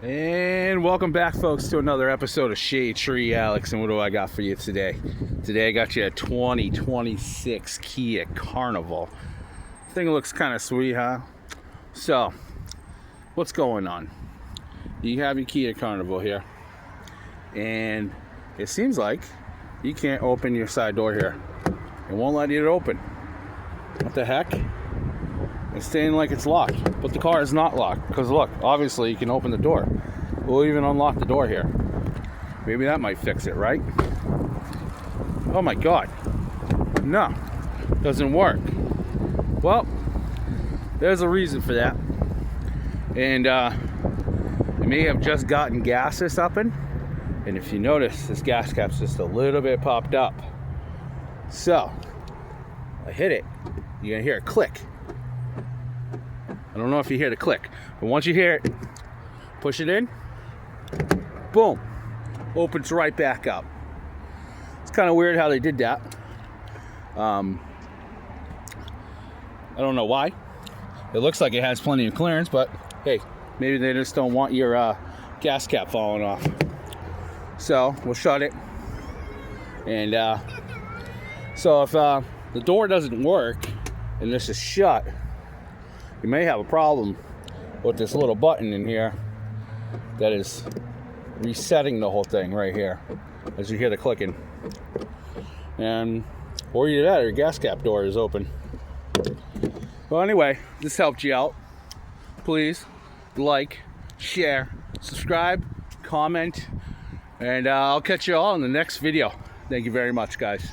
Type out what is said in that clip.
And welcome back, folks, to another episode of Shade Tree Alex. And what do I got for you today? Today I got you a 2026 Kia Carnival. Thing looks kind of sweet, huh? So, what's going on? You have your Kia Carnival here, and it seems like you can't open your side door here. It won't let you open. What the heck? It's saying like it's locked, but the car is not locked. Because look, obviously you can open the door. We'll even unlock the door here. Maybe that might fix it, right? Oh my God. No, doesn't work. Well, there's a reason for that. And it may have just gotten gas this up in. And if you notice, this gas cap's just a little bit popped up. So, I hit it. You're gonna hear a click. I don't know if you hear the click, but once you hear it, push it in, boom, opens right back up. It's kind of weird how they did that. I don't know why. It looks like it has plenty of clearance, but hey, maybe they just don't want your gas cap falling off. So we'll shut it. And so if the door doesn't work and this is shut, you may have a problem with this little button in here that is resetting the whole thing right here as you hear the clicking. And or either that or your gas cap door is open. Well, anyway, this helped you out. Please like, share, subscribe, comment, and I'll catch you all in the next video. Thank you very much, guys.